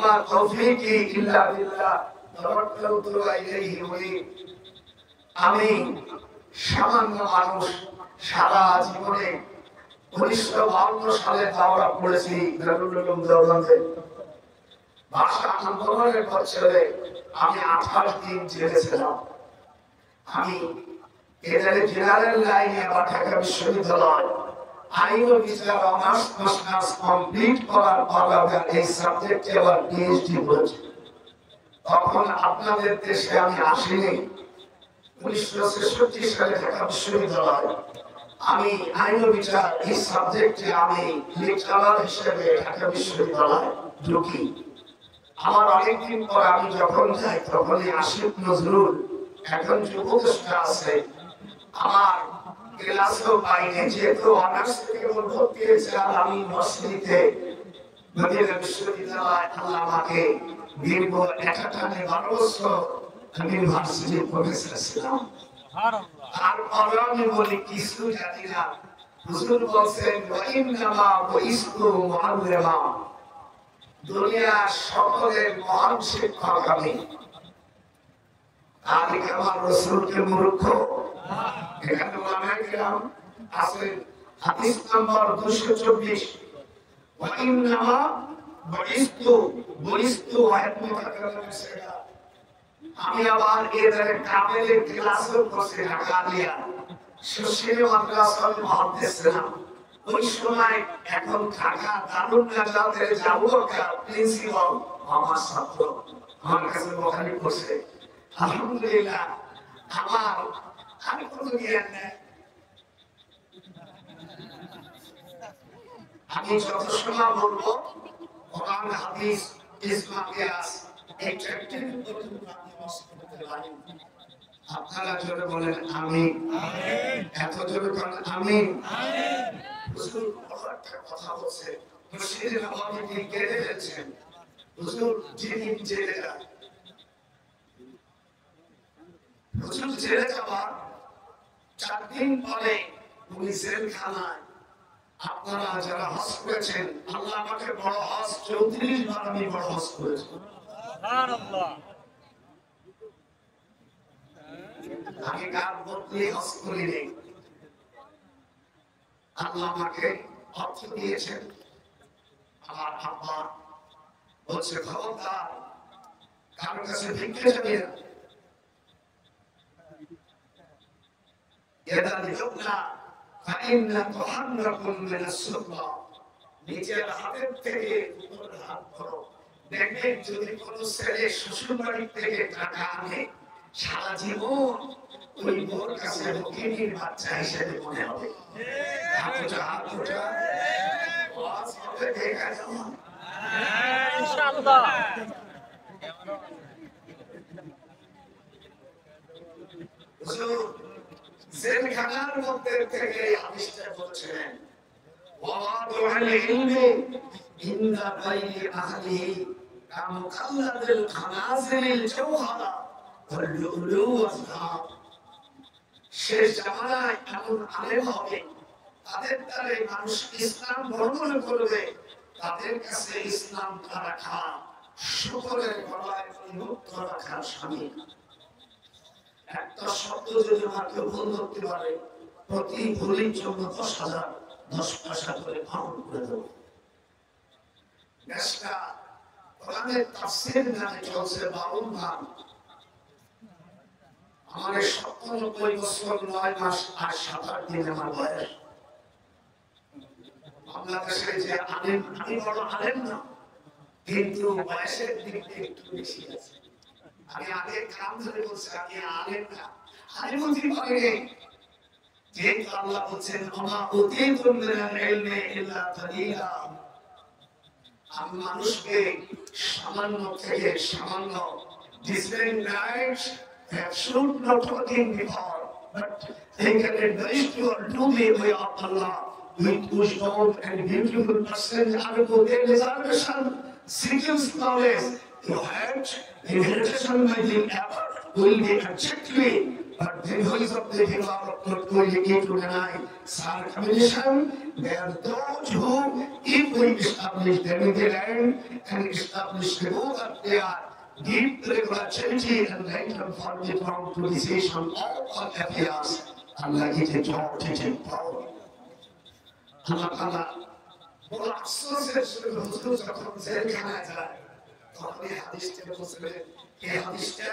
ওমা তৌফিকি ইল্লা বিল্লাহ তাওয়াক্কালতু আলাইহি ওয়া আমি সামান্য মানুষ সারা জীবনে 1952 সালে দাওরা পড়েছি দারুল উলুম দেওবন্দে ভাষা আন্দোলনের বছরে আমি 28 দিন জেলে ছিলাম আমি এখানে জেনারেল লাইনে ঢাকা বিশ্ববিদ্যালয় আইন ও বিচার অনার্স মাস্টার্স কমপ্লিট করার পর এই সাবজেক্টে আবার পিএইচডি করেছি তখন আপনাদের দেশে আমি আসিনি 1966 সালে ঢাকা বিশ্ববিদ্যালয় আমি আইন ও বিচার এই সাবজেক্টে আমি লেকচারার হিসেবে ঢাকা বিশ্ববিদ্যালয় ঢুকি আমার অনেকদিন পর আমি যখন যাই তখনই আসিফ নজরুল এখন যে উপদেষ্টা আছে আমার ক্লাসও পাইনি যেহেতু অনার্স থেকে ভর্তি হয়েছিলাম আমি ইউনিভার্সিটিতে মদিনা বিশ্ববিদ্যালয় আল্লাহ আমাকে দীর্ঘ 12 বছর আমি ইউনিভার্সিটির প্রফেসর ছিলাম তারপরে আমি বলি কিছু জানি না হুজুর বলছেন ওয়াইন্নামা ওয়াইস্তু মুআল্লিমা দুনিয়ার সকলের মহান শিক্ষক আমি আমি আমার রাসূলকে মূর্খ এখানে ওলামায়ে কিরাম আছেন হাদিস নাম্বার 224 ওয়াইন্নামা ওয়াইস্তু আমি আবার এদের কামেলের ক্লাসও করছি ঢাকা দিয়া সুশীল মাদ্রাসার মুহাদ্দিস ছিলাম ওই সময় এখন ঢাকা দারুল নাজাতের জাবুকা প্রিন্সিপাল আমার ছাত্র আমার কাছে বখানি করছে আলহামদুলিল্লাহ আমার আমি কোনো জ্ঞান নেই আমি যত সময় বলবো কোরআন হাদিস ইসলাম কিয়াস আপনারা জোরে বলেন আমিন এত জোরে বলেন আমিন হুজুর একটা কথা বলছে মুর্শিদের নববী কি কেঁদে ফেলছেন হুজুর যিনি জেলে যান হুজুর জেলে যাওয়ার 4 দিন পরে উনি জেলখানায় আপনারা যারা হজ করেছেন আল্লাহ আমাকে বড় হজ 34 বার আমি বড় হজ করেছি সুবহানাল্লাহ আমি গান বলতে হজ করিনি আল্লাহ আমাকে অর্থ দিয়েছেন আমার আব্বা বলছে খবরদার কারো কাছে ভিক্ষে যাবে না এটা লিখনা ফাইন্না তুহান্নাকুম মিনাস সুবলা নিজের হাতের থেকে উপর হাত ধরো দেখবেন যদি কোনো ছেলে শ্বশুর বাড়ি থেকে টাকা আনে সারা জীবন ওই বোর কাছে ফকিরের বাচ্চা হিসেবে মনে হবে হাত ওঠা ওয়াজ হবে দেখা যাবে ইনশাআল্লাহ জেলখানার মধ্যে থেকে হাদিসটা বলছেন ওয়াদুল ইলমি ইনদা বাইনি আহলিহি কামুকাল্লাদিল খানাজিরিল জাওহারা ওয়াল লুলু ওয়াসহাব শেষ জামানায় এমন আলেম হবে তাদের দ্বারা মানুষ ইসলাম গ্রহণ করবে তাদের কাছে ইসলাম রাখা শুকরের গলায় মুক্ত রাখার স্বামী একটা শব্দ যদি আমাকে ভুল করতে পারে প্রতি ভুলের জন্য 10,000 10 পয়সা করে ফাউন করে দেব নেশা কোরআনের তাফসীর নামে চলছে 52 ভাগ আমার 97 বছর 9 মাস আর 7 দিন আমার বয়স বাংলাদেশে যে আলেম আমি বড় আলেম না কিন্তু বয়সের দিক থেকে একটু বেশি আছে আমি আগে কাম ধরে বলছি আমি আলেম না আলেম হতে পারি যেহেতু আল্লাহ বলছেন ওমা উতীতুম মিনাল ইলমি ইল্লা কালিলা আমি মানুষকে সামান্য থেকে সামান্য different lives that should not working before but they can advise you to the way of Allah with wisdom and beautiful person and with their reservation seeking knowledge your heart inheritance by the effort will be exactly But the voice of the development will lead to deny circumcision. They are those who, if we establish them in the land and establish the rule that they are give regular charity and let them follow the ground to decision all affairs, Allah is a judge in power. Allah Ta'ala বড় আফসোসের সঙ্গে হুজুর যখন জেলখানায় যায় তখন এই হাদিসটা বলছিলেন এই হাদিসটা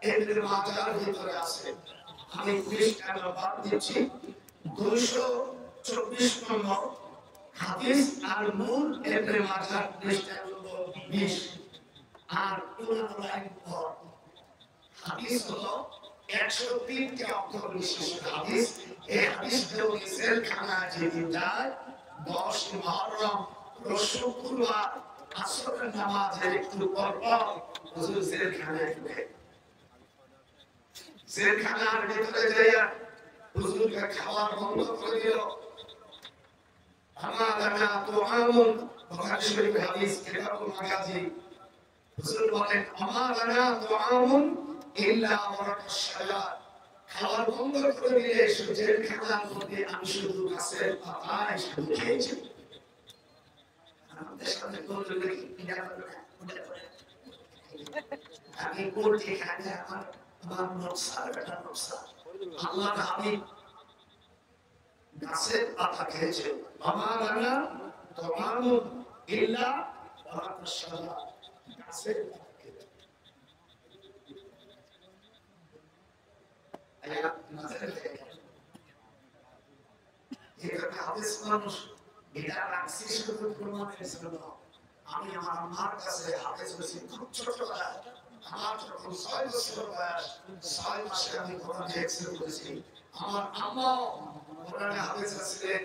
ইবনে মাজার ভিতরে আছে আমি পৃষ্ঠা নাম্বার দিচ্ছি 224 নম্বর হাদিস আর মূল ইবনে মাজার পৃষ্ঠা নম্বর 20 আর 15 লাইন পর হাদিস হলো 103 টি অক্ষর বিশিষ্ট হাদিস এই হাদিসটা জেলখানায় যেদিন যায় 10 মুহররম শুক্রবার আসরের নামাজের একটু পর হুজুর জেলখানায় ঢুকে জেলখানার ভিতরে যাইয়া হুজুরকে খাওয়ার বন্ধ করে দিল আমাদানা তুআমুন বুখারী শরীফ হাদিস কিতাবুল মাগাজি হুজুর বলেন আমাদানা তুআমুন ইল্লা ওয়ারাকাশ শাজার খাওয়ার বন্ধ করে দিলে জেলখানার মধ্যে আমি শুধু গাছের পাতায় শুধু খেয়েছি আমাদের সাথে বললো কি আমি বলছি এখানে আমার নকশার বেটা নকশা আল্লাহর হাবিব গাছের পাতা খেয়েছে আমার না তোমার ইল্লা ওয়ারাকাশ শাজার গাছের পাতা খেয়েছে আয়া নাজেল এটা হাদিস মানুষ এটা রাখছি শুধু প্রমাণের জন্য আমি আমার মার কাছে হাদিস বসে খুব ছোটবেলা আমার যখন 6 বছর বয়স 6 মাসে আমি কোরআন এক্সেল করেছি আমার আম্মা কোরআনে হাদিস ছিলেন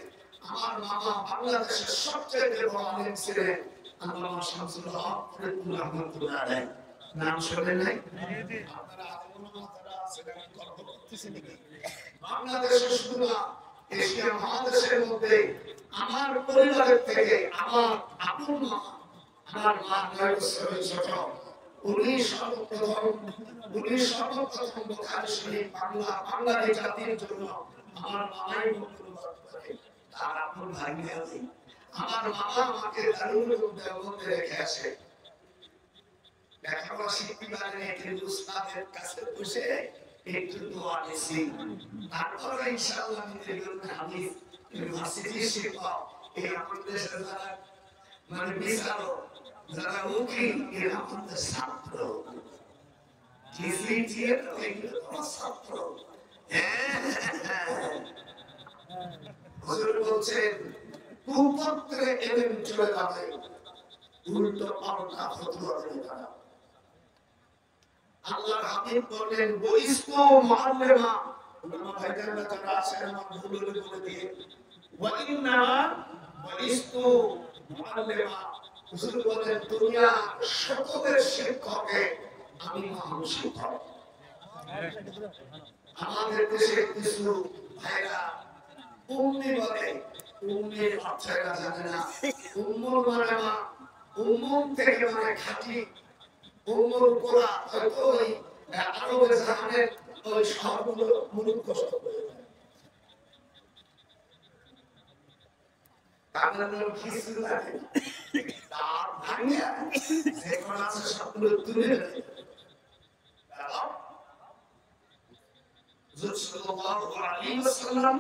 আমার মামা বাংলাদেশের সবচেয়ে বড় আলেম ছিলেন আল্লামা শামসুল হক ফরিদুর রহমাতুল্লাহ আলাইহি নাম শুনেন নাই আপনারা আলেমা যারা আছেন আমি গর্ব করতেছি নাকি বাংলাদেশের শুধু না এশিয়া মহাদেশের মধ্যে আমার পরিবারের থেকে আমার আপন মা আমার মা 9 বছরের ছোট উনি সর্বপ্রথম বুখারী শরীফ বাংলাদেশ জাতির জন্য আমার মামাই বক্তব্য করে তার আপন ভাই নেই আমার মামা আমাকে দারুণ দেওবন্দে রেখে আসে লেখাপড়া শিখতে পারেন কিন্তু উস্তাদের কাছে বসে একটু দোয়া নিছি তারপর ইনশাআল্লাহ আমি দেখলাম হাদিস ইউনিভার্সিটি শিখবো এই আমাদের দেশের যারা মানে বিচারক যারা উকিল এরা আমাদের ছাত্র জিসিটির ছাত্র হুজুর বলছেন কুপত্রে এলেন চলে যাবে উল্টো পাল্টা ফতোয়া দেবে তারা আল্লাহর হাবিব বলেন বইস্তু মুআল্লিমা উলামা ভাইজানরা যারা আছেন আমার ভুল বলে দিয়ে ওয়া ইন্না বইস্তু মুআল্লিমা হুজুর বলেন দুনিয়া সকলের শিক্ষকে আমি মহান শিক্ষক আমাদের দেশে কিছু ভাইরা উম্মি বলে উম্মির অর্থটা জানে না উম্মুল মানে মা উম্মুম থেকে মানে খাঁটি উম্মুল কোরআন হয়তো ওই আরবের জাহানের ওই শহরগুলো মুলুক কষ্ট করে বাংলার কিছু লাগে তার ভাঙিয়া যে কোন আছে সবগুলো তুলে নেয় সাল্লাল্লাহু আলাইহি ওয়াসাল্লাম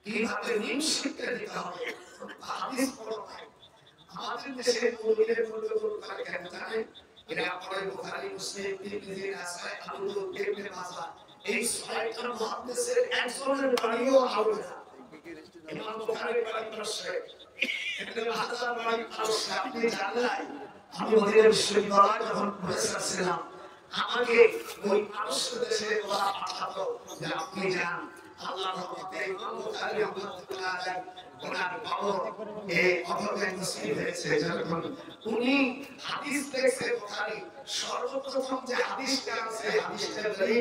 কিভাবে নিম শিক্ষা দিতে হবে হাদিস পড়ো আমাদের দেশে মুমিনের মধ্যে করে কেন জানেন এরা পড়ে বুখারী মুসলিম তিরমিজি নাসাই আবু দাউদ ইবনে মাজাহ এই ছয়টা মুহাদ্দিসের একজনের বাড়িও হাওড়া ইমাম বুখারীর বাড়ি পাশে ইবনে মাজাহ বাড়ি পাশে আপনি জানলাই আমি মদিনা বিশ্ববিদ্যালয়ে যখন প্রফেসর ছিলাম আমাকে ওই পারস্য দেশে ওরা পাঠাতো যে আপনি যান আল্লাহর রহমতে ইমাম বুখারী রাহমাতুল্লাহ আলাইহি ওনার কবর এই অভাবে মুসলিম হয়েছে যখন উনি হাদিস লিখছে বুখারী সর্বপ্রথম যে হাদিসটা আছে হাদিসটা বলি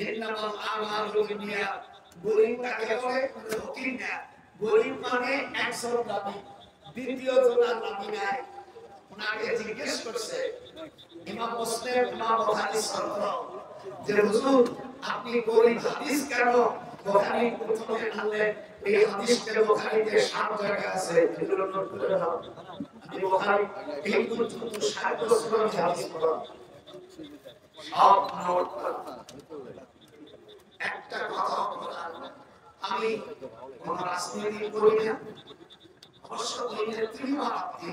ইন্নামাল আমালু বিনিয়াত গরিব কাকে বলে ফকির না গরিব মানে একজন দাবি দ্বিতীয় জনের দাবি নাই ওনাকে জিজ্ঞেস করছে ইমাম মুসলিম ইমাম বুখারী ছাত্র যে হুজুর আপনি গরিব হাদিস কেন বুখারী প্রথমে আনলেন এই হাদিসটা বুখারীতে 7 জায়গা আছে এগুলো নোট করে নাও আপনি বুখারী এই পর্যন্ত 60 বছর হাদিস পড়া সব নোট করা একটা কথা বলার আমি কোন রাজনীতি করি না অবশ্য ওই নেত্রী মারাত্মী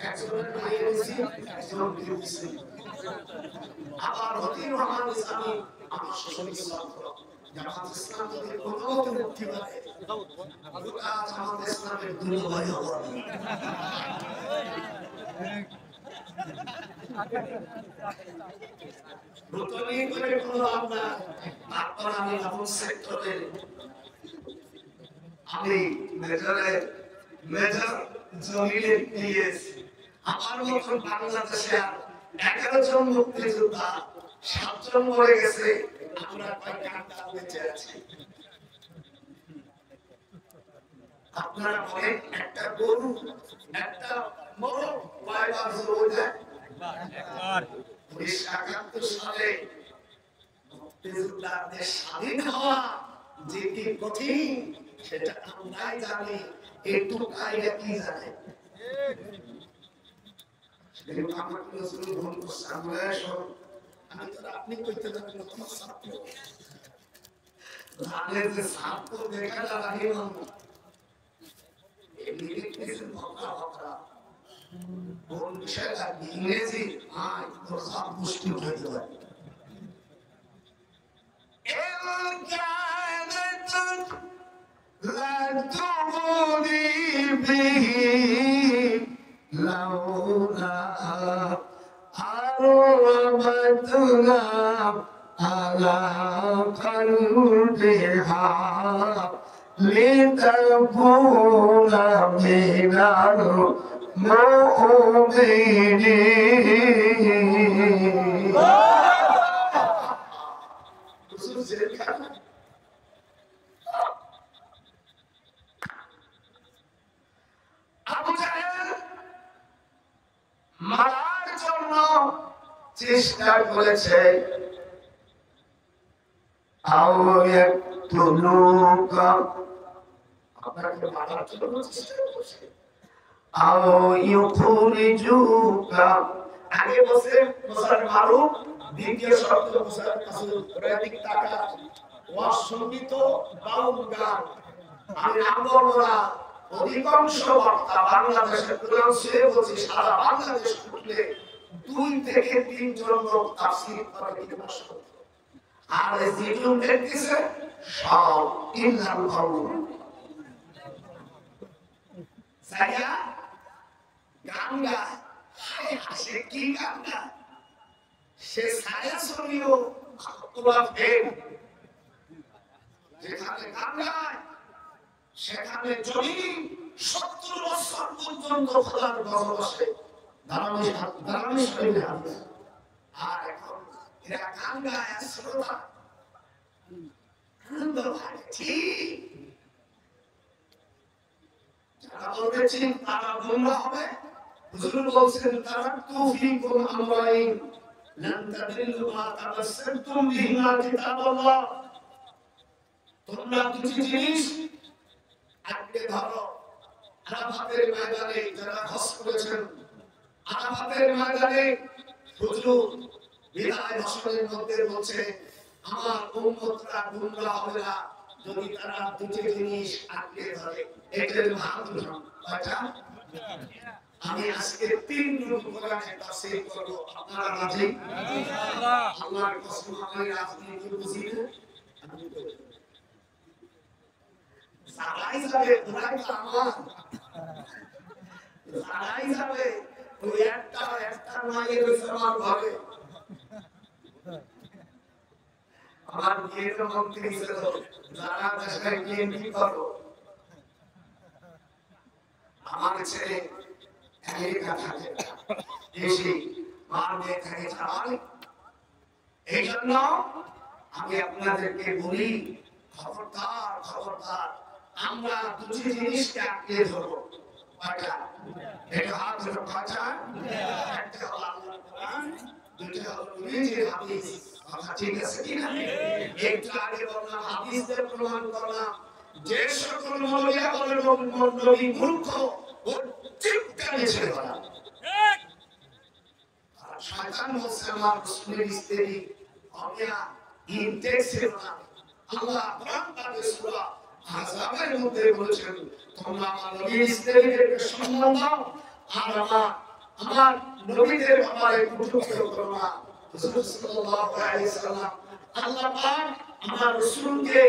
একজনের ভাইয়ের উচিত একজন বিরোধী আবার হতির রহমান ইসলামী আমার শরীর ছাত্র জামাত ইসলাম যদি কোনো মতে মুক্তি পায় গোটা জামাত ইসলামের দুর্বল হবে রুতনি করে কোনো লাভ না তারপর আমি এমন সেক্টরের আমি মেজর জমিলের পিএস আমার মতো বাংলাদেশে 11 জন মুক্তিযোদ্ধা 7 জন মরে গেছে আমরা কয়েকটা বেঁচে আছি আপনারা বলেন একটা গরু একটা মরো কয়বার জোর দেয় একবার 1971 সালে মুক্তিযোদ্ধাদের স্বাধীন হওয়া যে কি কঠিন সেটা আমরাই জানি একটু আইডিয়া কি জানে আপনি কইতে যাবেন তোমার ছাত্র জানে যে ছাত্র দেখা লাগে কোন বিষয়টা ইংরেজি তোর সব মুশকিল হয়ে যাবে لا تغني به لولا حرمتنا على قلبها لتكون من المؤمنين আবু জাহেল মারার জন্য চেষ্টা করেছে আপনাকে মারার জন্য চেষ্টা করেছে আগে বসে মুসার মারু দ্বিতীয় শব্দ মুসার কাছে রাদিক টাকা ওয়াসমিত বাউল গান আমি আমবরা অধিকাংশ বক্তা বাংলাদেশের কোরআন ছেড়ে বলছি সারা বাংলাদেশ খুললে 2 থেকে 3 জন লোক তাফসীর করে কি ভাষা আর এই যেগুলো দেখতেছে সব ইল্লাল কাউল সাইয়া গাঙ্গা হাসে কি গাঙ্গা সে ছায়া ছড়িও তোলা ফের যেখানে গাঙ্গায় সেখানে যদি 70 বছর পর্যন্ত খোলার গজল আসে দাঁড়ানো শরীরে হাতে আর এখন এরা গাঙ্গায় শ্রোতা আনন্দ হয় ঠিক যারা বলতেছেন তারা গুমরাহ হবে হুজুর বলছেন তারা তুফিকুম আমরাইন লান তাদিল্লু মা তাবাসসামতুম বিহিমা কিতাবাল্লাহ তোমরা দুটি জিনিস আজকে ধরো আরাফাতের ময়দানে যারা হজ করেছেন আরাফাতের ময়দানে হুজুর বিদায় ভাষণের মধ্যে বলছে আমার উম্মতরা গুমরাহ হবে না যদি তারা দুটি জিনিস আজকে ধরে এটার মাহাত্ম্য কয়টা আমি আজকে 3 রূপ কোরআনে তাফসীর করব আপনারা রাজি ইনশাআল্লাহ আল্লাহর কসম আমি রাজনীতি বুঝি না আমি করব সারাই যাবে পুরাই আমার সারাই যাবে ওই একটা মায়ের সমান হবে আমার বিয়ের মন্ত্রী ছিল যারা দেশে গিয়ে কি করবো আমার ছেলে আমেরিকা থাকে দেশে মার মেয়ে থাকে চালাল এই জন্য আমি আপনাদেরকে বলি খবরদার আমরা দুটি জিনিসকে আঁকড়ে ধরবো কয়টা এটা হাত ধরো কয়টা ঠিক আছে কি না? একটু আগে বললাম হাদিস দিয়ে প্রমাণ করলাম যে সকল মৌলবীরা বলে নবী মূর্খ ও চিৎকার ছেড়ে বলা শয়তান বলছে আমার রাসূলের স্ত্রী আমিয়া ইনটেক ছিল না। আল্লাহ কোরআন পাকে সূরা আহজাবের মধ্যে বলেছেন তোমরা আমার নবীর স্ত্রীদেরকে সম্মান দাও আর আমার নবীদের ব্যাপারে কটূক্তি করো না। রাসূল সাল্লাল্লাহু আলাইহি সাল্লাম আল্লাহ পাক আমার রাসূলকে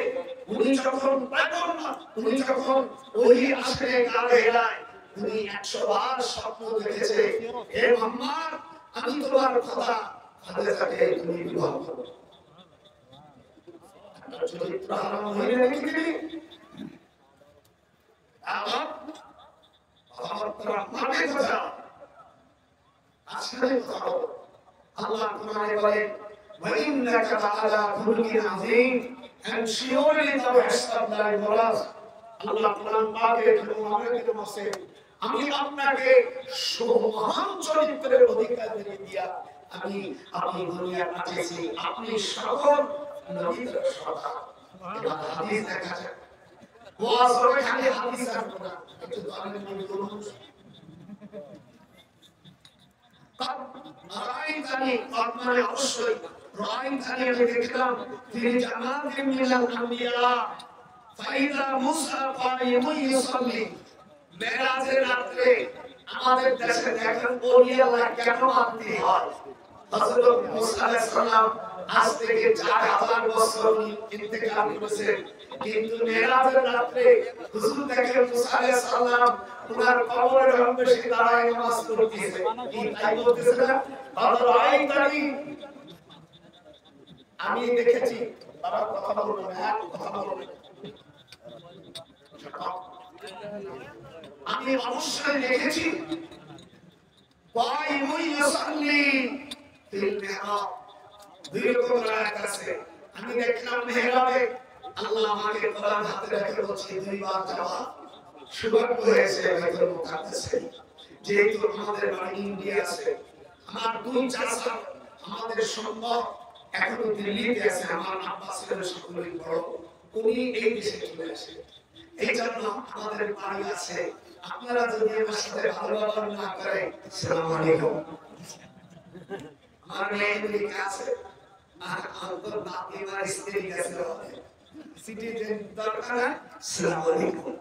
উনি যখন পাগল না উনি যখন ওহী আসে কানে এলায় উনি 100 বার স্বপ্ন দেখেছে হে মুহাম্মদ আমি তোমার কথা খাদিজাকে তুমি বিবাহ করো। চরিত্র হারাম হয়ে নাকি মানে কথা আসলে কথা আল্লাহ কোরআনে বলেন وإنك لعلى خلق عظيم and surely thou hast thy moral আল্লাহ কোরআন পাকে আমাকে বলছে আমি আপনাকে সুমহান চরিত্রের অধিকার দিয়া আমি দুনিয়া পাঠিয়েছি আপনি সকল নবীদের সর্দার। এবার হাদিস দেখা যায় ওয়াজ করে খালি হাদিস জানবো না একটু জানেন নবী বলুন রাইন জানি মানে অবশ্যই রাইন জানি আমি দেখলাম তিনি জামাতিন মিনাল আম্বিয়া ফাইদা মুসা কাইমুন ইউসাল্লি মেরাজের রাতে আমাদের দেশে দেখেন ওলিয়া আল্লাহ কেন মানতে হয় হযরত মুসা আলাইহিস সালাম আজ থেকে 4000 বছর ইন্তেকাল করেছেন কিন্তু মেরাজের রাতে হুজুর দেখেন মুসা আলাইহিস সালাম উনার কবরের সামনে সে দাঁড়ায় নামাজ পড়তেছে কি তাই বলতেছে না রাইতানি আমি দেখেছি বাবা কথা বলুন না কথা বলুন আমি অবশ্যই দেখেছি কাইমুন ইউসাল্লি ফিল মিহরাব দুই রকম রাত আছে আমি দেখলাম মেহরাবে আল্লাহ আমাকে কোরআন হাতে রেখে বলছে দুইবার যাওয়া সৌভাগ্য হয়েছে বাইতুল মুকাদ্দাসে যেহেতু আমাদের বাড়ি ইন্ডিয়া আছে আমার দুই চাচা আমাদের সম্ভব এখন দিল্লিতে আছে আমার আব্বা ছিলেন সকলেই বড় উনি এই দেশে চলে আসে এই জন্য আমাদের বাড়ি আছে আপনারা যদি আমার সাথে ভালো ব্যবহার না করেন আসসালামু আলাইকুম আমার মেয়েদের কাছে আর আমার বাপি মার স্ত্রী কাছে সিটিজেন দরকার আসসালামু আলাইকুম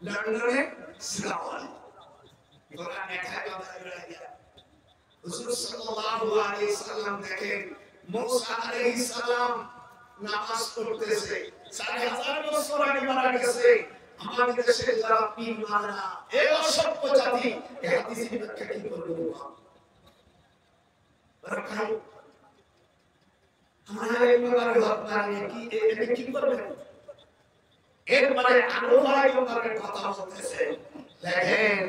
লন্ডনে আসসালামু আলাইকুম কোরআন একা কথা বলে রাসূল সাল্লাল্লাহু আলাইহি সাল্লাম দেখেন মুসা আলাইহিস সালাম নামাজ পড়তেছে 4000 বছর আগে মারা গেছে আমাদের দেশে যারা পীর মানে না এই অসভ্য জাতি এই হাদিসের ব্যাখ্যা কি করবে রাখাই আমাদের ইমামের ভাবনানি কি এটা কি করবে এরপরে আরো ভাই ইমামের কথা বলতেছে দেখেন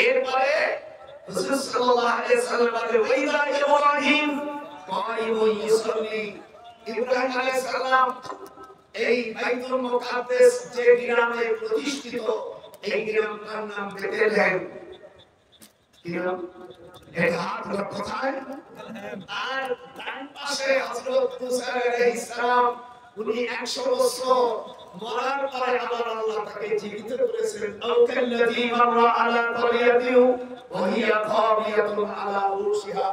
এরপরে রাসূল সাল্লাল্লাহু আলাইহি সাল্লাম বলে ওয়াইদা ইব্রাহিম কাইমুন ইউসাল্লি ইব্রাহিম আলাইহিস সালাম এই বাইতুল মুকাদ্দাস যে গ্রামে প্রতিষ্ঠিত এই গ্রামটার নাম বেথলেহেম কি নাম এটা হাত কোথায় আর ডান পাশে হযরত মুসা আলাইহিস সালাম উনি 100 বছর মরার পরে আবার আল্লাহ তাকে জীবিত করেছেন আউকাল্লাযী মাররা আলা ক্বরিয়াতিহু ওয়া হিয়া খাবিয়াতুন আলা উরুশিহা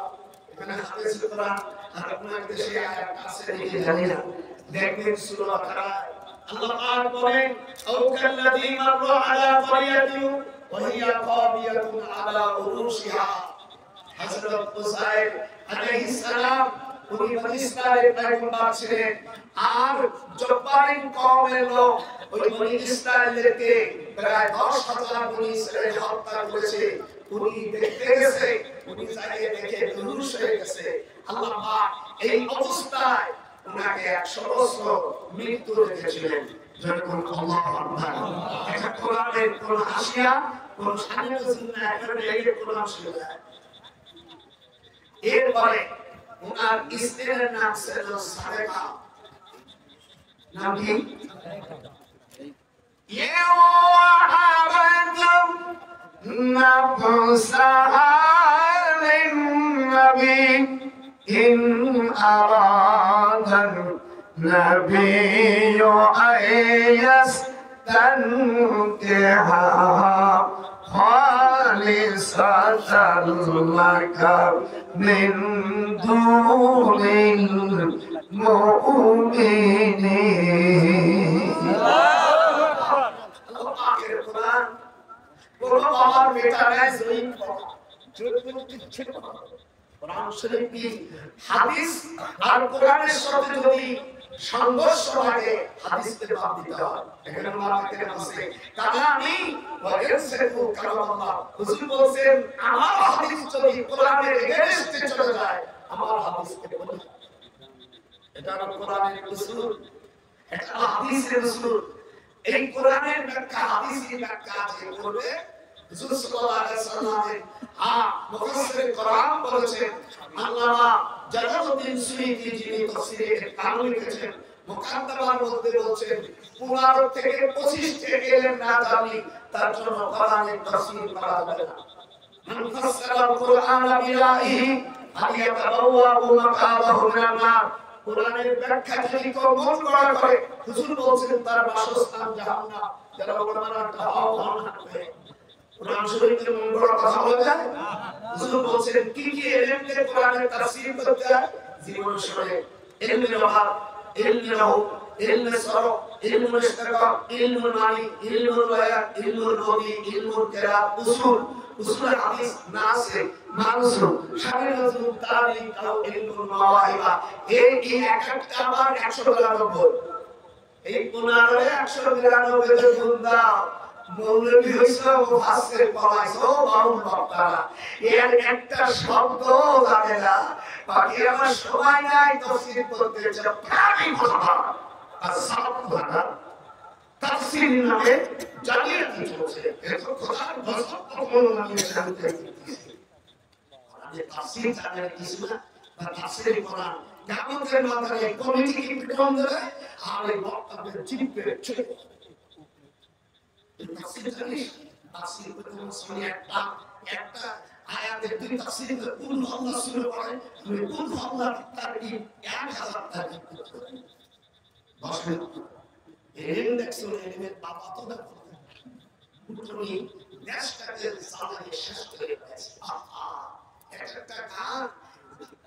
এখানে হাদিস কোরআন আর আপনাদের দেশে আয়াত আছে নাকি জানি না দেখবেন সূরা বাকারা আল্লাহ পাক বলেন আউকাল্লাযী মাররা আলা ক্বরিয়াতিহু ওয়া হিয়া খাবিয়াতুন আলা উরুশিহা হযরত মুসাইব আলাইহিস সালাম উনি বনি ইসরাইলের পয়গম্বর ছিলেন আর জব্বারিন কওমের লোক ওই বনি ইসরাইলকে প্রায় 10,000 বনি ইসরাইল হত্যা করেছে উনি দেখতে গেছে উনি যাইয়ে দেখে ধ্বংস হয়ে গেছে আল্লাহ পাক এই অবস্থায় উনাকে 100 বছর মৃত্যু রেখেছিলেন যখন আল্লাহু আকবার এটা কোরআনের কোন হাসিয়া কোন সানের জন্য এখানে এই কোরআন শুনে এরপরে উনার স্ত্রীর নাম ছিল সাদেকা নাম কি ইয়াওয়াহাবাতুম নাফসাহা লিন-নবী إن أراد النبي أن يستنكحها خالصة لك من دون المؤمنين হাদিস আর কোরআনের সাথে যদি সংঘর্ষ লাগে হাদিসকে বাদ দিতে হয়। এখানে আমাদের আছে কালামি ওয়া ইয়াসফু কালামাল্লাহ। হুজুর বলেন আমার হাদিস যদি কোরআনের এগেইনস্টে চলে যায় আমার হাদিসকে বলি। এটা হলো কোরআনের উসুল, এটা হাদিসের উসুল। এই কোরআনের ব্যাখ্যা হাদিসের ব্যাখ্যা আছে করবে হুজুর সাল্লাল্লাহু আলাইহি ওয়াসাল্লামের মুফাসসির কোরআন বলেছেন আল্লামা জালালউদ্দিন সুয়ুতী যিনি তাফসীরের কানুন লিখেছেন মুকাদ্দামার মধ্যে বলেছেন 15 থেকে 25 টি ইলম না জানি তার জন্য কোরআনের তাফসীর করা যাবে না। মান ফাসসারাল কুরআনা বিরাইহি ফালিয়াতাবাওয়াউ মাকাদাহু মিনান নার। কোরআনের ব্যাখ্যা যদি কেউ মন গড়া করে হুজুর বলেছেন তার বাসস্থান জাহান্নাম। যারা ওলামারা আহ্বান করে কোরআন শরীফের মন গড়া কথা বলা যায় না। হুজুর বলেছেন কি কি ইলমকে কোরআনের তাফসীর করতে হয় জীবন শরীরে ইলমুল ওয়াহাব, ইলমুল নাহু, ইলমুল সরফ, ইলমুল ইশতিকাক, ইলমুল মানি, ইলমুল বায়ান, ইলমুল বদি, ইলমুল কিরাত, উসুল হাদিস, নাসিখ, মানসুখ, শারঈ নজম, তারিখ, আও ইলমুল মাওয়াহিবা। এই একটা আবার 192। এই 15 এ 192 তে গুণ দাও। মৌলবী হইছো মুফাসসির পড়াইছো বাউল বক্তারা এর একটা শব্দ জানে না। বাকি আমার সময় নাই তাফসীর করতে চাই প্রাণী কথা আর সব কথা তাফসীর নামে জালিয়াতি চলছে। এত খোদার ভাষা কোন নামে জানতে যে তাফসীর জানে কিছু না বা তাফসীর কোরআন কিয়ামতের মাথায় কমিটি কি পিটন দেবে আর এই বক্তাদের জিপে চলে তাফসীর জানিস তাফসীর করতে শুনি একটা আয়াতের দুই তাফসীর কুল আল্লাহ শুরু করে তুমি কুল আল্লাহ তার কি 1000 টাকা বসেন এর দেখছেন এর বাবা তো দেখো তুমি দেশটাকে সালায়ে শেষ করে দিয়েছে। একটা গান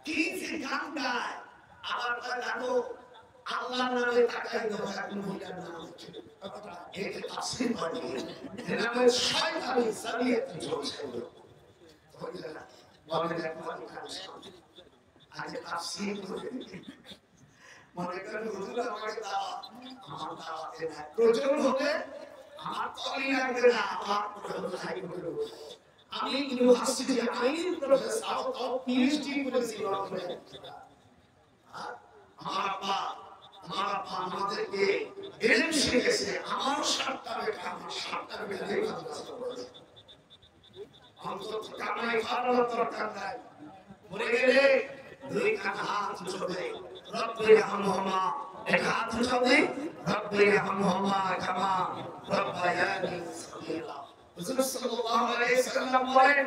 কি যে গান গায় আবার দেখো আল্লাহর নামে তাকাই দাও এক মহিলার নাম কথা একে তাফসীর করে এর নামে শয়তানি জালিয়াতি চলছে। বলে দেখো আগে তাফসীর করে মনে করেন হুজুর আমাকে দাও আমার দাওয়াতে না প্রয়োজন হবে আমার তলি লাগবে না আমার প্রয়োজন হাই করে আমি ইউনিভার্সিটি আইন প্রফেসর অফ পিএইচডি করেছি লন্ডনে। আমার আব্বা আমাদেরকে ইলম শিখিয়েছে। আমার 7টা বেটা আমার 7টা বেটা দেখে করেছে অন্তত কামাই খাওয়ার দরকার নাই। মরে গেলে দুই কান হাত উঠাবে রব্বে রহমহুমা এক হাত উঠাবে রব্বে রহমহুমা কামা রব্বায়ানি সগীরা। হুজুর সাল্লাল্লাহু আলাইহি সাল্লাম বলেন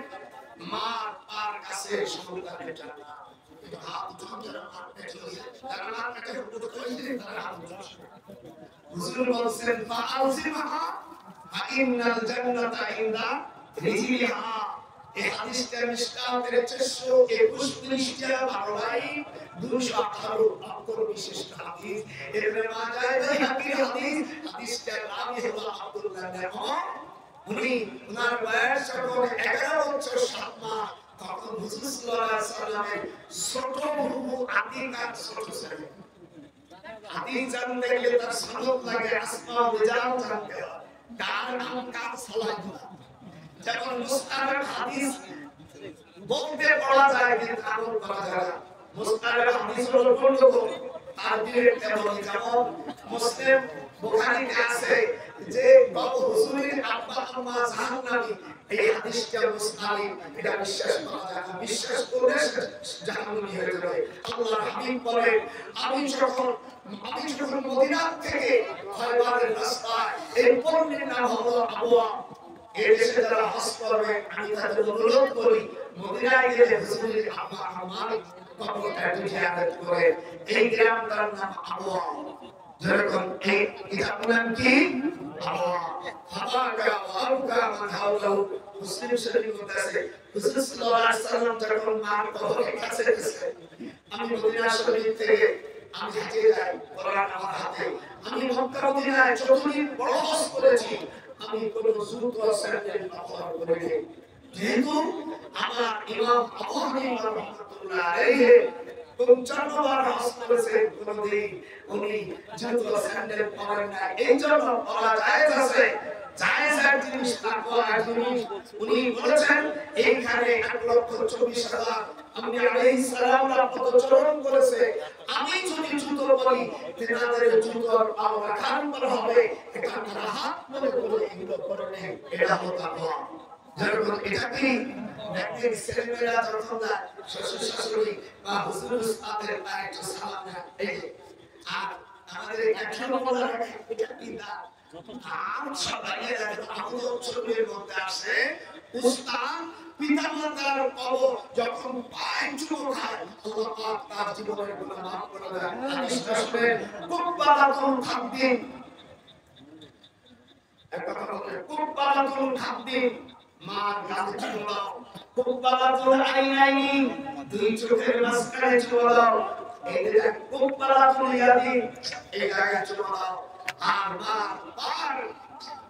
মা তার কাছে সন্তান এটা না হাত উঠাবে আমার পেটে তার মা পেটে উঠে কইলে তার হাত উঠাবে। হুজুর বলেন ফাআলজিমাহা ফাইনাল জান্নাতা ইনদা রিজলিহা। এই হাদিসটা মিশকাতের 421 পৃষ্ঠা 12 লাইন 218 অক্ষর বিশিষ্ট হাদিস। ইবনে মাজাহ বাইহাকীর হাদিস। হাদিসটা রাবী হলো আব্দুল্লাহ ইবনে উনি ওনার বয়স যখন 11 বছর 7 মাস তখন হুজুর সাল্লাল্লাহু আলাইহি সাল্লামের ছোট বহু আতিকার ছোট ছেলে হাদিস জানতে গেলে তার সনদ লাগে আসমা রিজাল জানতে হয় কার নাম কার সালাত যেমন মুস্তালাহ হাদিস বলতে বলা যায় কিন্তু আমল করা যায় না। মুস্তালাহ হাদিস হলো গন্ডগোল আর ডিরেক্ট যেমন মুসলিম বুখারীতে আছে যে বাবু হুজুরের আব্বা আম্মা জাহান্নামী এই হাদিসটা মুসনাদ এটা বিশ্বাস করা যায় না। বিশ্বাস করলে জাহান্নামী হয়ে যাবে। আল্লাহর হাবিব বলেন আমি যখন মদিনা থেকে খয়বরের রাস্তায় এই পণ্যের নাম হলো আবওয়া এই দেশে যারা হজ করবে আমি তাদের অনুরোধ করি মদিনায় গেলে হুজুরের আব্বা আম্মা কবরটা জিয়ারত করে এই গ্রামটার নাম আবওয়া যেরকম এই কিতাবের নাম কি আবওয়া হাবাকা ওয়ারকা মান হাওলাহু মুসলিম শরীফ আছে হুজুর সাল্লাল্লাহু আলাইহি ওয়াসাল্লাম যখন মার কবরের কাছে গেছে আমি মদিনা শরীফ থেকে আমি হাঁটে যাই কোরআন আমার হাতে আমি মক্কা মদিনায় যতদিন বড়স করেছি আমি কোনো জুতো স্যান্ডেল ব্যবহার করিনি যেহেতু আমার ইমাম আবু হানিফা রাহমাতুল্লাহ আলাইহি 55 বার হজ করেছেন কোনদিন উনি জুতো স্যান্ডেল পরেন না এই জন্য বলা জায়েজ আছে জায়েজ এক জিনিস তাকওয়া এক জিনিস উনি বলেছেন এইখানে 1,24,000 আমি আলাইহিস সালামরা পদচরণ করেছে আমি যদি জুতো পরি তেনাদের জুতোর পাওয়া খান করা হবে এটা আপনারা হাত মনে করে এগুলো করে নেন এটা হলো তাকওয়া যেরকম এটা কি একদিন ছেলেমেয়েরা যখন যায় শ্বশুর শাশুড়ি বা হুজুর উস্তাদের পায়ে একটু সালাম দেয় এই যে আর আমাদের এখনো মনে রাখে এটা কি দাঁত আর সবাই আমাদের ছবির মধ্যে আসে উস্তাদ পিতামাতার কবর যখন পায়ে চুমো খায় আল্লাহ পাক তার জীবনের গুনাহ মাফ করে দেয় হাদিসটা শুনেন কুব্বালাতুল খাদ্দিন একটা কথা বলে কুব্বালাতুল খাদ্দিন মার গালে চুমো দাও কুব্বালাতুল আইনাইনি দুই চোখের মাঝখানে চুমো দাও এই যে কুব্বালাতুল ইয়াদি এই জায়গায় চুমো দাও আর মার পার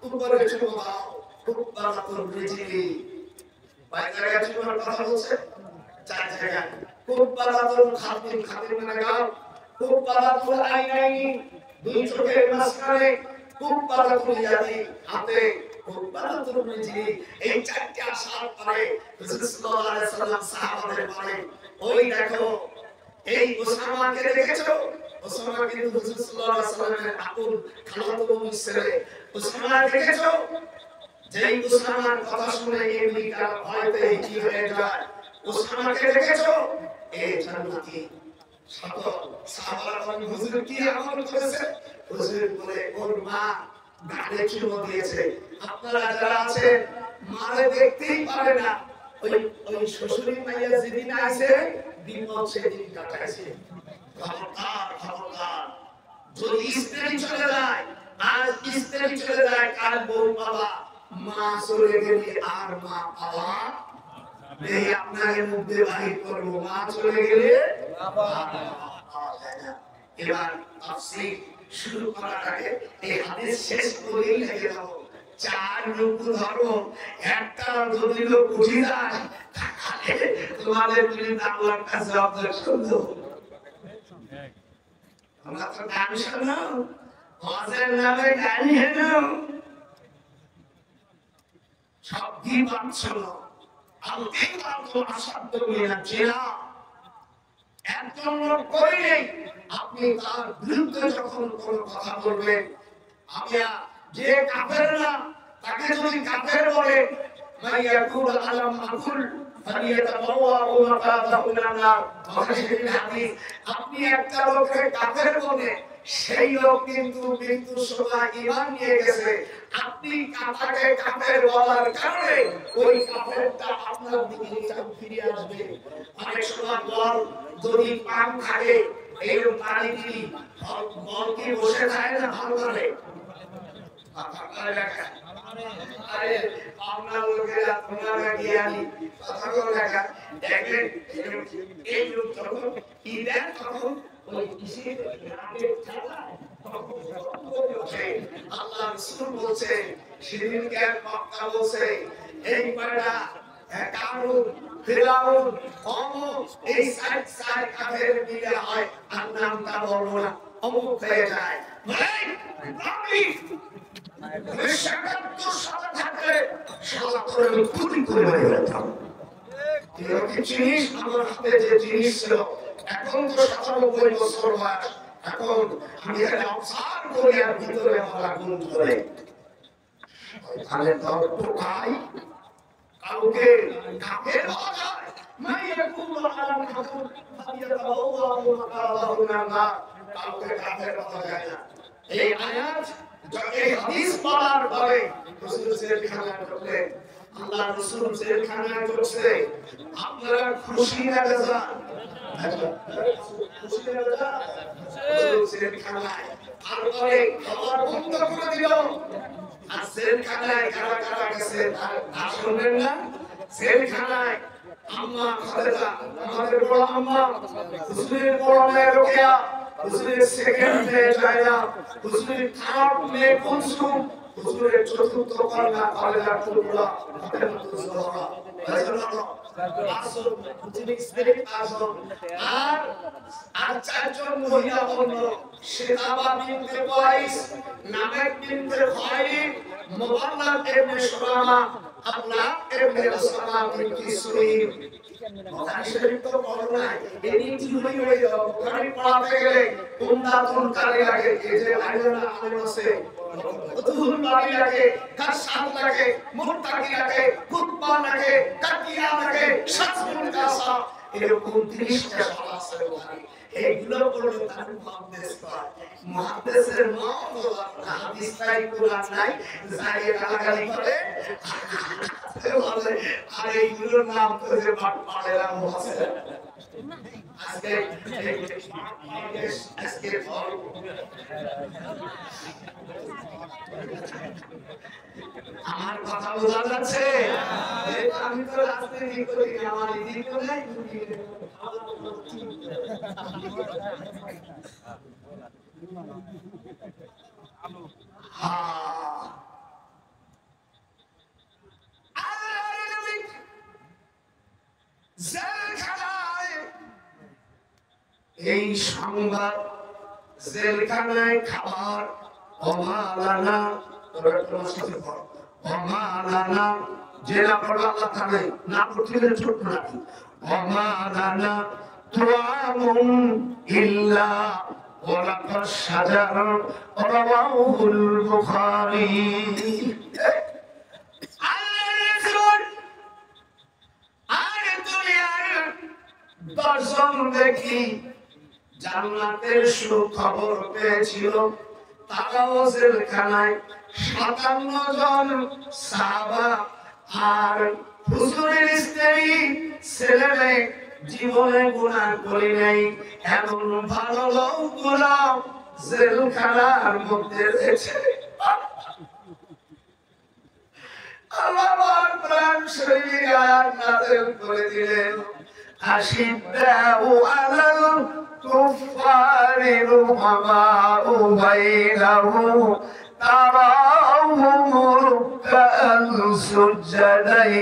উপরে চুমো দাও কুব্বালাতুল রিজলি কয় জায়গায় চুমোর কথা বলছে চার জায়গায় কুব্বালাতুল খাদ্দিন খাদ্দিন মানে গাল কুব্বালাতুল আইনাইনি দুই চোখের মাঝখানে কুব্বালাতুল ইয়াদি হাতে কুব্বালাতুল রিজলি এই চারটি আসার পরে রাসূল সাল্লাল্লাহু আলাইহি ওয়াসাল্লাম সাহাবাদের বলেন ওই দেখো এই ওসামাকে দেখেছো ওসামা কিন্তু রাসূল সাল্লাল্লাহু আলাইহি ওয়াসাল্লামের আপন খালাতো ছেলে ওসামা দেখেছো যেই ওসামার কথা শুনে আমেরিকার ভয়তে কি হয়ে যায় ওসামাকে দেখেছো এই জান্নাতি সকল সাহাবারা বলেন হুজুর কি আমল করেছে হুজুর বলে ওর মা গালে চুমো দিয়েছে আপনারা যারা আছেন মারে দেখতেই পারে না ওই শ্বশুরি মাইয়া যেদিন আসে বিপদ সেদিন কাটাইছে খবরদার যদি স্ত্রী চলে যায় আর স্ত্রী চলে যায় কাল বউ বাবা মা চলে গেলে আর মা পাওয়া এই আপনাকে মুখে বাহির করবো মা চলে গেলে এবার তাফসীর শুরু করার আগে এই হাদিস শেষ করেই লেগে যাবো চার রূপু ধরো একটা যদি লোক উঠে যায় তোমাদের বিরুদ্ধে আল্লাহর কাছে অবজেকশন দেবো আমরা তো গান শোনো হজের নামে গান হেনো সব কি পাচ্ছ আল্লাহ তো আসাধ্য মিনা চেনা একজন লোক কই নেই আপনি তার বিরুদ্ধে যখন কোনো কথা বলবেন আমি যে কাফের না তাকে যদি কাফের বলে মাইয়াকুল আলাম আকুল ফালিয়াতাবাওয়া মাকাদাহু মিনান নার হাদিস আপনি একটা লোককে কাফের বলে সেই লোক কিন্তু মৃত্যুর সময় ঈমান নিয়ে গেছে আপনি কাফেরকে কাফের বলার কারণে ওই কাফেরটা আপনার দিকে ফিরে আসবে অনেক সময় বল যদি পান খায় এরকম পানি দিই বল কি বসে যায় না ভালো করে আরে আপনার লোকেরা তোমরা জ্ঞানী কথা বলে দেখা দেখবেন এই লোক যখন ঈদের তখন ওই কিসের রাতে চালায় আল্লাহ রাসূল বলছে সেদিনকে মক্কা বলছে এই পাড়া কারুন ফিরাউন এই সাইড কাফের মিলে হয় আর নামটা বলবো না অমুক হয়ে যায় আমি সাথে থাকলে সারা করে খুঁটি করে মেরে ফেলতাম জিনিস আমার হাতে যে জিনিস ছিল এখন তো 97 বছর বয়স এখন আমি এখানে অবসার করি আর ভিতরে আমার আগুন ধরে তাহলে ধর টোকাই কাউকে কাফের হওয়া যায় মাইয়াকুল আলাম হাকুল ফালিয়াতাবাওয়া মাকাদাহু মিনান নার কাউকে কাফের হওয়া যায় না এই আয়াত এই হাদিস পড়ার পরে রাসূল সাল্লাল্লাহু আলাইহি ওয়াসাল্লাম আল্লাহ রাসূল জেলখানায় ঢুকছে, আপনারা খুশি না বেজার? খুশি না বেজার? জেলখানায় তারপরে খাবার বন্ধ করে দিল। আর জেলখানায় কারা কারা গেছে তা শুনলেন না? জেলখানায় আম্মা খালেদা, আমাদের বড় আম্মা, হুজুরের বড় মেয়ে রোকেয়া, হুজুরের সেকেন্ড মেয়ে জায়না, হুজুরের থার্ড মেয়ে কুলসুম, হুজুরের চতুর্থ কন্যা খালেদা কুবরা, আর চারজন মহিলা বন্ধু, শেতাবা বিনতে কুয়াইস, নামেক বিনতে খালিদ, মুবাল্লাদ ইবনে সুলামা, আব্দুল্লাহ ইবনে উসামা বিনতে সুলাইম। বুখারী শরীফ তো পড়ো নাই, এনি জিহুই হয়ে যাও। বুখারী পড়াতে গেলে উমদাতুল কারি লাগে, এই যে আইজানা আলেম আছে, উতুল বাড়ি লাগে, কাশাত লাগে, মুত্তাকি লাগে, কুতবা লাগে, তাকিয়া লাগে, শাসমুল কাসা, এরকম 30টা শাখা আছে বুখারী। এইগুলো পড়লে তার মুহাদ্দিস পায়। মুহাদ্দিসের নাম হলো হাদিস নাই, কুরআন নাই, যাই গালাগালি করে বলে আর এইগুলোর নাম তো যে পাড়েরা মুহাদ্দিস। আজকে আমার কথা বোঝা যাচ্ছে? আমি তো রাজনীতি করি, আমার এদিক তো নাই। এই সংবাদ জেলখানায় খাবার অমালানা অমালানা জেলা পড়া আল্লাহ তাআলা না পড়তে ছোট না অমালানা তুআমুন ইল্লা ওয়ালাকাশ শাজার রাওয়াহুল বুখারী। দশজন ব্যক্তি জান্নাতের সুখবর পেয়েছিল, তারাও জেলখানায়। 57 জন সাহাবা আর হুজুরের স্ত্রী ছেলে মেয়ে জীবনে গুনাহ করি নাই এমন ভালো লোকগুলো জেলখানার মধ্যে রয়েছে। আল্লাহর কোরআন শরীফে আয়াত নাযিল করে দিলেন, আশিদ্দাউ আলাল কুফারি রুহামাউ বাইনাহু তারাহুম রুকআন সুজদাই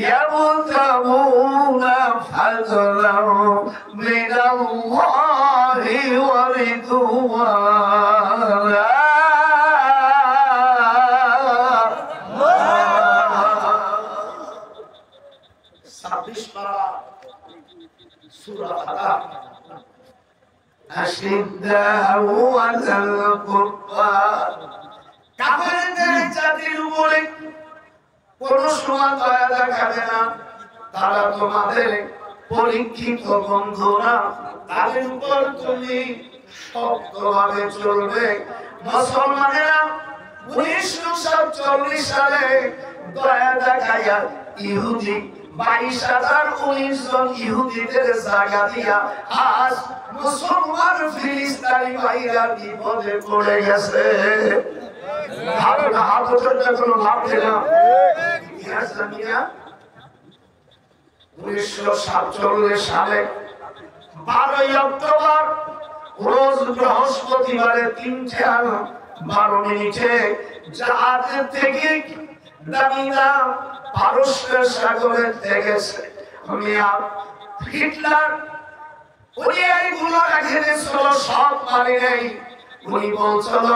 ইয়াবতাগুনা ফাযলাহু মিনাল্লাহি ওয়া রিদওয়ানা। 26 পারা সূরা ফাতিহা। আশিদ্দাউ আলাল কুফার, কাফেরদের জাতির উপরে কোন সময় দয়া দেখাবে না। তারা তোমাদের পরীক্ষিত বন্ধুরা, তাদের উপর তুমি শক্তভাবে চলবে। মুসলমানেরা 1940 সালে দয়া দেখাইয়া ইহুদি 22,019 জন ইহুদিদের জায়গা দিয়া আজ মুসলমান ফিলিস্তিনি ভাইরা বিপদে পড়ে গেছে। হাত ধরতে কোনো লাভ নেই না। 1947 সালে 12 অক্টোবর রোজ বৃহস্পতিবারে 3:12 জাহাজ থেকে দামিনা পারস্য সাগরে দেখেছে। হিটলার উনি এইগুলো রেখেছিল, সব মানি নেই। উনি বলছিল,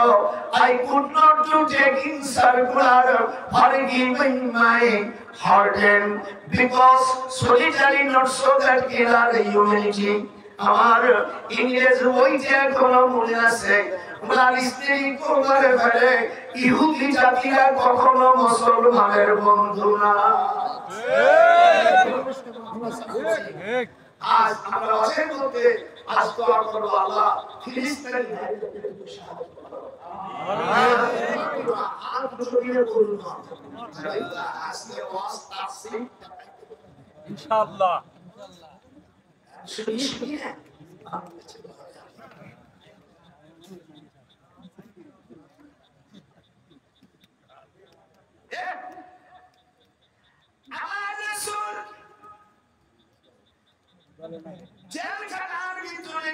I could not to take in circular for giving my heart and because solitary not so that killer humanity. আমার ইংরেজ বইতে এখনো মনে আছে, ওনার স্ত্রী কোমরে ফেলে ইহুদি জাতিরা কখনো মুসলমানের বন্ধু না। আজ আমরা অসের মধ্যে আজ তো করবো আল্লাহ ফিলিস্তিনি ভাইদেরকে সাহায্য করো। আর জড়িয়ে বলুন আজকে ওয়াজ তাফসীর ইনশাআল্লাহ শুনিয়ে আমার রাসূল জেলখানার ভিতরে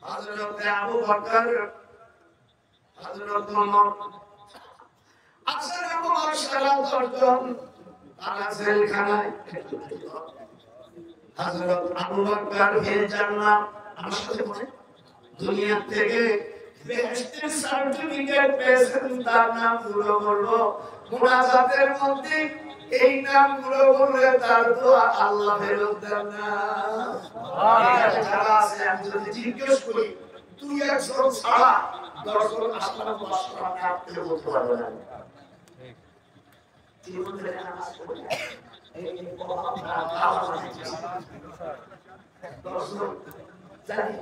হযরতে আবু বকর হযরত ওমর আসলে আবু বকর সালাম তারা জেলখানায় হযরত আবু বকর ফিল জান্নাত আমার সাথে বলে দুনিয়া থেকে বেহেশতের সার্টিফিকেট পেয়েছেন তার নামগুলো বলবো মুনাজাতের মধ্যে এই নামগুলো বললে তার দোয়া আল্লাহ ফেরত দেন না যারা আছে আমি যদি জিজ্ঞেস করি তুই একজন ছাড়া দর্শন আসলাম বাসনা আপনি বলতে পারবে না জীবনে নামাজ পড়ে এই দর্শন জানি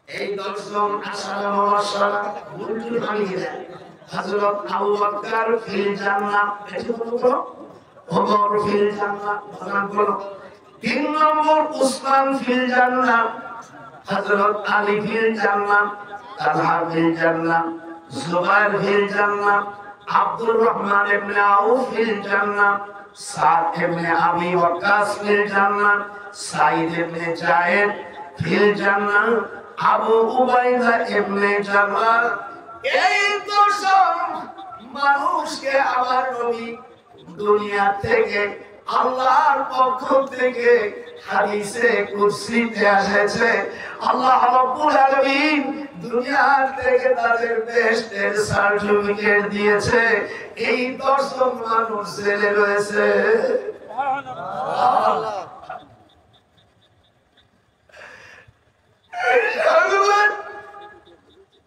এই দর্শন আশারা মুবাশশারা বুলবুল ভাঙিয়ে দেয় হযরত আবু বকর ফিল জান্নাত এটা বলো ওমর ফিল জান্নাত বানান বলো 3 নম্বর উসমান ফিল জান্নাত হযরত আলী ফিল জান্নাত তালহা ফিল জান্নাত জুবাইর ফিল জান্নাত আব্দুর রহমান ইবনে আউফ ফিল জান্নাত সাদ ইবনে আবি ওয়াক্কাস ফিল জান্নাত সাইদ ইবনে জায়েদ ফিল জান্নাত আবু উবাইদা ইবনে জামাল এই দর্শন মানুষকে আমার নবী দুনিয়া থেকে আল্লাহর পক্ষ থেকে হাদিসে কুরসিতে এসেছে আল্লাহ রাব্বুল আলামিন দুনিয়া থেকে তাদের বেহেশতের সার্টিফিকেট দিয়েছে এই দর্শন মানুষ জেলে রয়েছে সুবহানাল্লাহ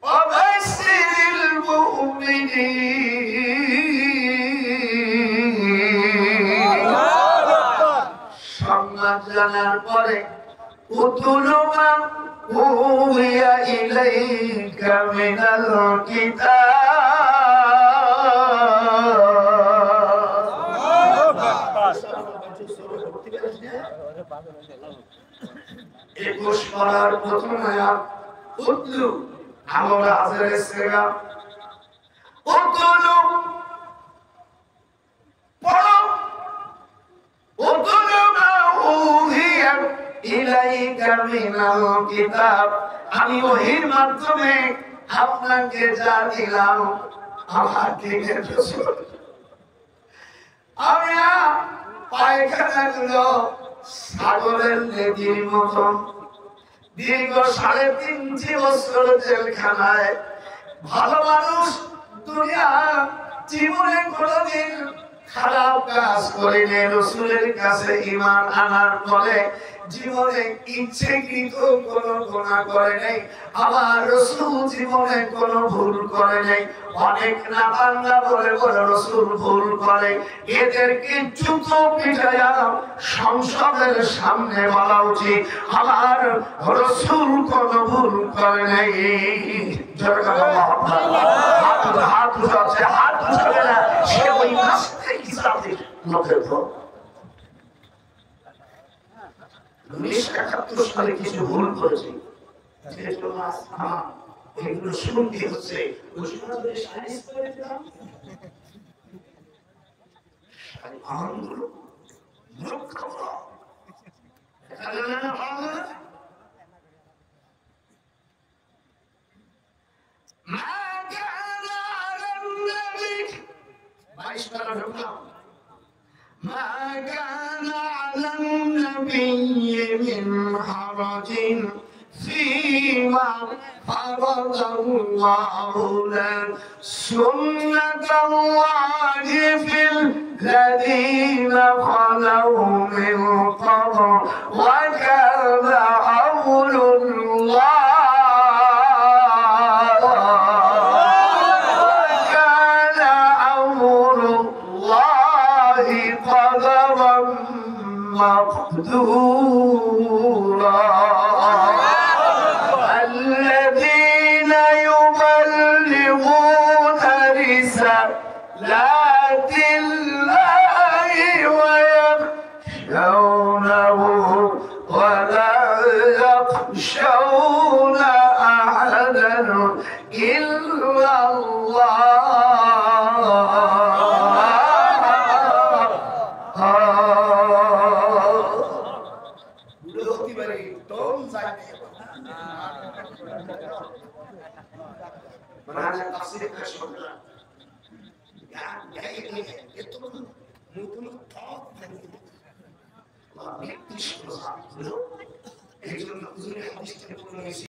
وبشر المؤمنين সংবাদ জানার পরে উতুলুমা উহিয়া ইলাইকা মিনাল কিতাব 21 পারার প্রথম আয়াত উতলু আমরা হাজার ইসরা উতলু পড়ো উতলু মা উহিয়া ইলাইকা মিনাল কিতাব আমি ওহীর মাধ্যমে আপনাকে যা দিলাম আমার থেকে রাসূল আমরা পায়খানাগুলো সাগরের নদীর মতন দীর্ঘ 3.5 বছর জেলখানায় ভালো মানুষ দুনিয়া জীবনে কোনোদিন খারাপ কাজ করেনি রাসূলের কাছে ঈমান আনার পরে জীবনে ইচ্ছাকৃত কোনো গুনাহ করে নাই আমার রাসূল জীবনে কোনো ভুল করে নাই অনেক নাপাঙ্গা বলে বলে রাসূল ভুল করে এদেরকে জুতো পিটায়া সংসদের সামনে বলা উচিত আমার রাসূল কোনো ভুল করে নাই হাত উঠাচ্ছে হাত উঠাবে না সে ওই নাস্তে ইসলামের লোকের ভোট 1971 সালে কিছু ভুল করেছি এগুলো শুনতে হচ্ছে ما كان على النبي من حرج فيما فرض الله له سنة الله في الذين خلوا من قبل وكان أمر الله قدرا يعبدون الذين يبلغون رسالات الله ويخشونه ولا يخشون أحدا إلا الله